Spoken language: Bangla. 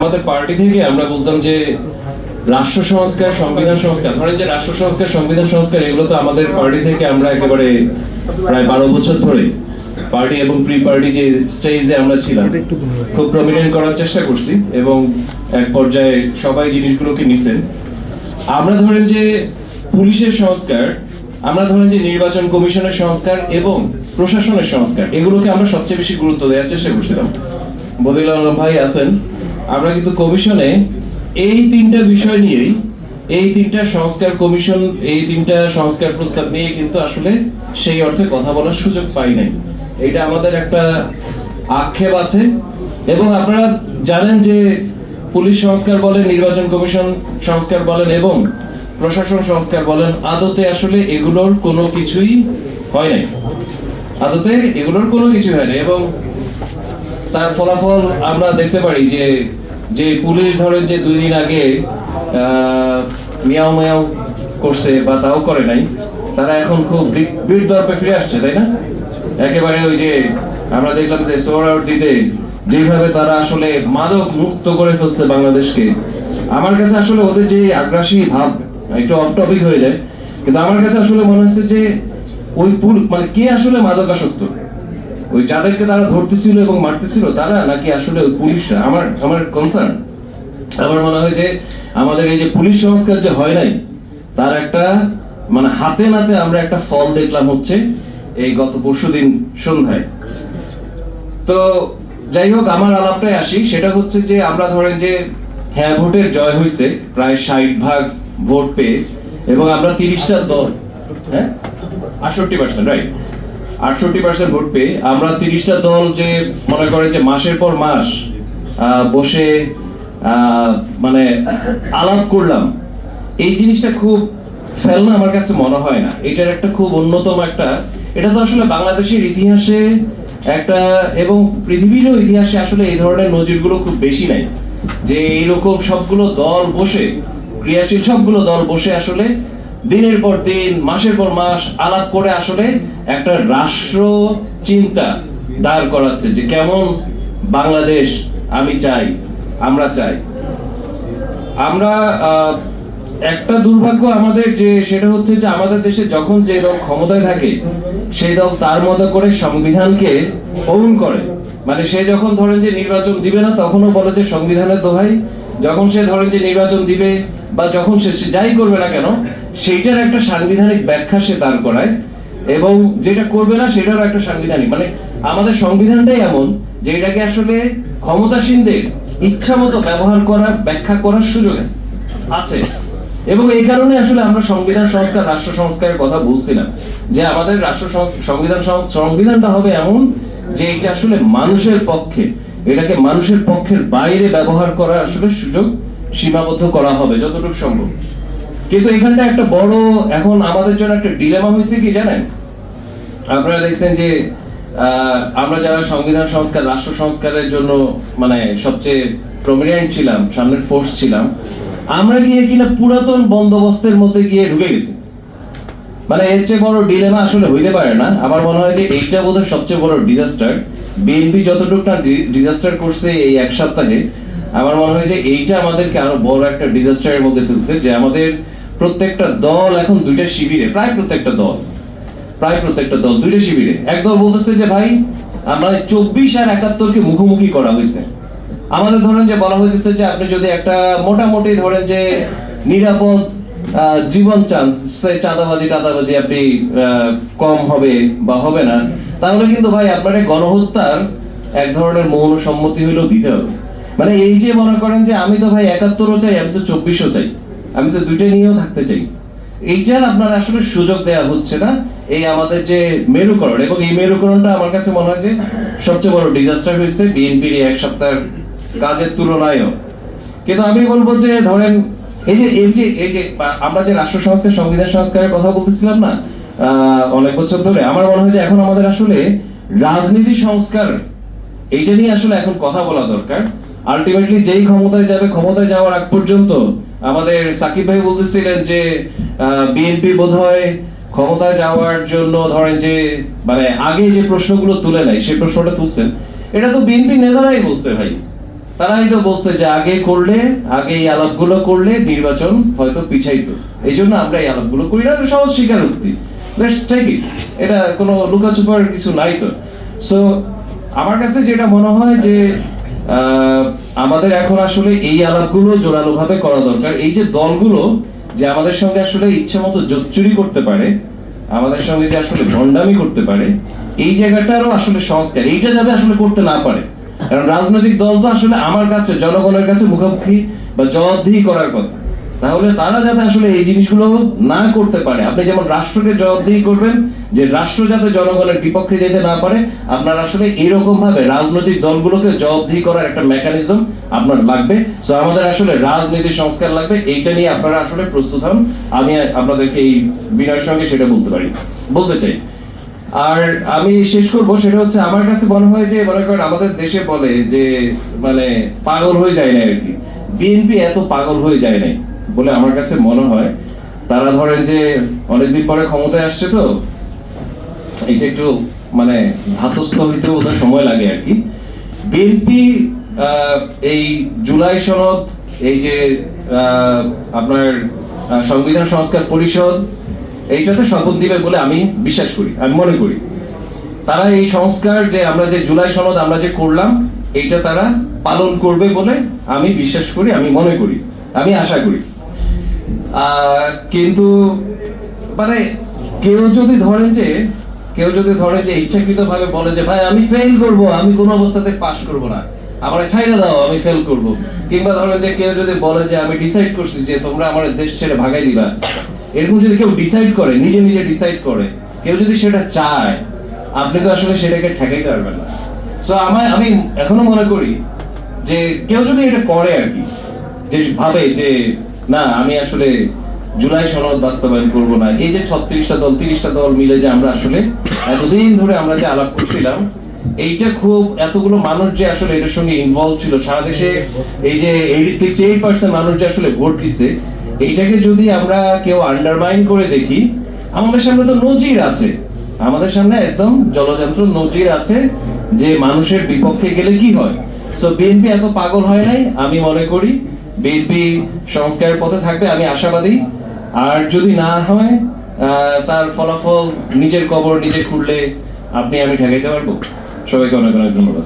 আমাদের পার্টি থেকে আমরা বলতাম যে রাষ্ট্র সংস্কার, সংবিধান সংস্কার, ধরেন যে রাষ্ট্র সংস্কার, সংবিধান সংস্কার, এগুলো তো আমাদের পার্টি থেকে আমরা একেবারে প্রায় 12 বছর ধরে পার্টি এবং প্রি পার্টি যে স্টেজে আমরা ছিলাম খুব প্রমিনেন্ট করার চেষ্টা করছি এবং এক পর্যায়ে সবাই জিনিসগুলোকে নিছেন। আমরা ধরেন যে পুলিশের সংস্কার, আমরা ধরেন যে নির্বাচন কমিশনের সংস্কার এবং প্রশাসনের সংস্কার, এগুলোকে আমরা সবচেয়ে বেশি গুরুত্ব দেওয়ার চেষ্টা করছিলাম। বদিউল আলম ভাই আছেন, আমরা কিন্তু কমিশনে এই তিনটা বিষয় নিয়েই, এই তিনটা সংস্কার কমিশন, এই তিনটা সংস্কার প্রস্তাব নিয়ে কিন্তু আসলে সেই অর্থে কথা বলার সুযোগ পাই নাই। এটা আমাদের একটা আক্ষেপ আছে। এবং আপনারা জানেন যে পুলিশ সংস্কার বলেন, নির্বাচন কমিশন সংস্কার বলেন এবং প্রশাসন সংস্কার বলেন, আদতে আসলে এগুলোর কোনো কিছুই হয় নাই। আদতে এগুলোর কোনো কিছু হয় না এবং তার ফলাফল আমরা দেখতে পারি যে যে পুলিশ ধরেন যে 2 দিন আগে মিয়াও মিয়াও করছে বা তাও করে নাই, তারা এখন খুব বীর দর্পে ফিরে আসছে, তাই না? একেবারে ওই যে আমরা দেখলাম যে সোহরাওয়ার্দী দিতে যেভাবে তারা আসলে মাদক মুক্ত করে ফেলছে বাংলাদেশকে, আমার কাছে আসলে ওদের যে আগ্রাসী ভাব, একটু অফ টপিক হয়ে যায়, কিন্তু আমার কাছে আসলে মনে হচ্ছে যে ওই মানে কে আসলে মাদকাসক্ত, ওই যাদেরকে তারা ধরতেছিল এবং মারতেছিল তারা, নাকি আসলে ওই পুলিশরা? আমার কনসার্ন, আমার মনে হয় যে আমাদের এই যে পুলিশ সংস্কার যে হয় নাই, তার একটা মানে হাতে নাতে আমরা একটা ফল দেখলাম হচ্ছে এই গত পরশুদিন সন্ধ্যায়। তো যাই হোক, আমার আলাপটায় আসি, সেটা হচ্ছে যে আমরা ধরেন যে হ্যাঁ ভোটের জয় হয়েছে প্রায় 60% ভোট পেয়ে, এবং আমরা 30টা দল, হ্যাঁ 68%, রাইট, 68% ভোট পেয়ে আমরা 30টা দল যে মনে করে যে মাসের পর মাস বসে মানে আলাপ করলাম, এই জিনিসটা খুব ফেলনা আমার কাছে মনে হয় না। এটার একটা খুব অন্যতম একটা, এটা তো আসলে বাংলাদেশের ইতিহাসে একটা এবং পৃথিবীরও ইতিহাসে আসলে এই ধরনের নজিরগুলো খুব বেশি নাই, যে এইরকম সবগুলো দল বসে, ক্রিয়াশীল সবগুলো দল বসে আসলে দিনের পর দিন, মাসের পর মাস আলাপ করে আসলে একটা রাষ্ট্র চিন্তা দাঁড় করাচ্ছে যে কেমন বাংলাদেশ আমি চাই, আমরা চাই। আমরা একটা দুর্ভাগ্য আমাদের, যে সেটা হচ্ছে যে আমাদের দেশে যখন যে দল ক্ষমতায় থাকে সেই দল তার মতো করে সংবিধানকে ওন করে। মানে সে যখন ধরেন যে নির্বাচন দিবে না, তখনও বলে যে সংবিধানের দোহাই। যখন সে ধরেন যে নির্বাচন দিবে বা যখন সে যাই করবে না কেন, সেইটার একটা সাংবিধানিক ব্যাখ্যা সে দাঁড় করায়, এবং যেটা করবে না সেটারও একটা সাংবিধানিক, মানে আমাদের সংবিধানটাই এমন যে এটাকে আসলে ক্ষমতাসীনদের ইচ্ছা মতো ব্যবহার করার, ব্যাখ্যা করার সুযোগ আছে। এবং এই কারণে আসলে আমরা সংবিধান সংস্কার, রাষ্ট্র সংস্কারের কথা বলছিলাম, যে আমাদের রাষ্ট্র সংবিধানটা হবে এমন যে এটা আসলে মানুষের পক্ষে, এটাকে মানুষের পক্ষের বাইরে ব্যবহার করার আসলে সুযোগ সীমাবদ্ধ করা হবে যতটুকু সম্ভব। কিন্তু এখানটা একটা বড় এখন আমাদের জন্য একটা ডিলেমা হয়েছে কি জানেন? আপনারা দেখছেন যে আমরা যারা সংবিধান সংস্কার, রাষ্ট্র সংস্কারের জন্য মানে সবচেয়ে প্রমিনেন্ট ছিলাম, সামনের ফোর্স ছিলাম, আমরা গিয়ে কিনা পুরাতন বন্দোবস্তের মধ্যে গিয়ে ঢুকে গেছি। মানে এর চেয়ে বড় ডিলেমা আসলে হইতে পারে না। আমার মনে হয় যে এইটা বোধহয় সবচেয়ে বড় ডিজাস্টার। বিএনপি যতটুকু না ডিজাস্টার করছে এই এক সপ্তাহে, আমার মনে হয় যে এইটা আমাদেরকে আরো বড় একটা ডিজাস্টারের মধ্যে ফেলছে, যে আমাদের প্রত্যেকটা দল এখন দুইটা শিবিরে, প্রায় প্রত্যেকটা দল 2টা শিবিরে। এক দল বলতেছে যে ভাই আমরা 24 আর 71-কে মুখোমুখি করা হয়েছে। আমাদের ধরেন যে বলা হয়েছে যে আপনি যদি একটা মোটামুটি ধরেন যে নিরাপদ জীবন চান, চাঁদাবাজি আপনি কম হবে বা হবে না, তাহলে কিন্তু ভাই আপনার গণহত্যার এক ধরনের মৌন সম্মতি হইলেও দিতে হবে। মানে এই যে মনে করেন যে আমি তো ভাই 71ও চাই, আমি তো 24ও চাই, আমি তো দুইটা নিয়েও থাকতে চাই, এইটার আপনার আসলে সুযোগ দেওয়া হচ্ছে না এই আমাদের যে মেরুকরণ। এবং এই মেরুকরণটা আমার কাছে মনে হয় যে সবচেয়ে বড় ডিজাস্টার হয়েছে বিএনপির এক সপ্তাহের কাজের তুলনায়ও। কিন্তু আমি বলবো যে ধরেন এই যে আমরা যে রাষ্ট্র সংস্কার, সংবিধান সংস্কারের কথা বলতেছিলাম না অনেক বছর ধরে, আমার মনে হয় যে এখন আমাদের আসলে রাজনীতি সংস্কার, এইটা নিয়ে আসলে এখন কথা বলা দরকার। আলটিমেটলি যেই ক্ষমতায় যাবে, ক্ষমতায় যাওয়ার আগ পর্যন্ত আমাদের সাকিব ভাই বলতেছিলেন যে বিএনপি বোধহয় ক্ষমতায় যাওয়ার জন্য ধরেন যে মানে আগে যে প্রশ্নগুলো তুলে নেয় সেই প্রশ্নটা তুলছেন, এটা তো বিএনপি নেতারাই বলছে ভাই। তারাই তো বলছে যে আগে এই আলাপগুলো করলে নির্বাচন হয়তো পিছাইতো, এই জন্য আমরা এই আলাপগুলো করি না। সহজ স্বীকারোক্তি, লেটস টেক ইট, এটা কোনো লুকাচুপার কিছু নাই তো। সো আমার কাছে যেটা মনে হয় যে আমাদের এখন আসলে এই আলাপগুলো জোরালো ভাবে করা দরকার। এই যে দলগুলো যে আমাদের সঙ্গে আসলে ইচ্ছে মতো জোচ্চুরি করতে পারে, আমাদের সঙ্গে যে আসলে ভণ্ডামি করতে পারে, এই জায়গাটারও আসলে সংস্কার, এইটা যাতে আসলে করতে না পারে। কারণ রাজনৈতিক দল তো আসলে আমার কাছে, জনগণের কাছে মুখোমুখি বা জবাবদিহি করার কথা, তাহলে তারা যাতে আসলে এই জিনিসগুলো না করতে পারে। আপনি যেমন রাষ্ট্রকে জবাবদিহি করবেন, যে রাষ্ট্র যাতে জনগণের বিপক্ষে যেতে না পারে, আপনার আসলে এরকম ভাবে রাজনৈতিক দলগুলোকে জবাবদিহি করার একটা মেকানিজম আপনার লাগবে। সো আমাদের আসলে রাজনীতি সংস্কার লাগবে, এইটা নিয়ে আপনারা আসলে প্রস্তুত হন। আমি আপনাদেরকে এই বিনয়ের সঙ্গে সেটা বলতে চাই। আর আমি শেষ করবো, সেটা হচ্ছে আমার কাছে মনে হয় যে, মনে করেন আমাদের দেশে বলে যে মানে পাগল হয়ে যায় না আর কি, বিএনপি এত পাগল হয়ে যায় নাই বলে আমার কাছে মনে হয়। তারা ধরেন যে অনেকদিন পরে ক্ষমতায় আসছে তো, এটা একটু মানে ধাতস্থ হইতে বোধহয় সময় লাগে আর কি। বিএনপি এই জুলাই সনদ, এই যে আপনার সংবিধান সংস্কার পরিষদ, এইটাতে শপথ দিবে বলে আমি বিশ্বাস করি, আমি মনে করি। তারা এই সংস্কার যে আমরা যে জুলাই সনদ আমরা যে করলাম, এইটা তারা পালন করবে বলে আমি বিশ্বাস করি, আমি মনে করি, আমি আশা করি। কিন্তু মানে কেউ যদি ধরে যে ইচ্ছাকৃত ভাবে বলে যে ভাই আমি ফেল করব, আমি কোনো অবস্থাতে পাস করব না, আমার ছাইড়া দাও, আমি ফেল করব, কিংবা ধরেন যে কেউ যদি বলে যে আমি ডিসাইড করছি যে তোমরা আমার দেশ ছেড়ে ভাগাই দিবা, এরকম যদি কেউ ডিসাইড করে, নিজে ডিসাইড করে, কেউ যদি সেটা চায়, আপনি তো আসলে সেটাকে ঠেকাইতে পারবেন না। সো আমি এখনো মনে করি যে কেউ যদি এটা করে আর কি, যে ভাবে যে না আমি আসলে জুলাই সনদ বাস্তবায়ন করব না, এই যে 36টা দল 30টা দল মিলে যে আমরা আসলে এতদিন ধরে আমরা যে আলাপ করছিলাম, এইটা খুব এতগুলো মানুষ যে আসলে এটার সঙ্গে ইনভলভ ছিল, সারা দেশে এই যে 68% মানুষ যে আসলে ভোট দিচ্ছে, এইটাকে যদি আমরা কেউ আন্ডারমাইন করে দেখি, আমাদের সামনে তো নজির আছে, আমাদের সামনে একদম জলযন্ত্র নজির আছে যে মানুষের বিপক্ষে গেলে কি হয়। সো বিএনপি এত পাগল হয় নাই, আমি মনে করি বিএনপি সংস্কারের পথে থাকবে, আমি আশাবাদী। আর যদি না হয়, তার ফলাফল নিজের কবর নিজে খুঁড়লে আমি ঠেকাইতে পারবো। সবাইকে অনেক অনেক ধন্যবাদ।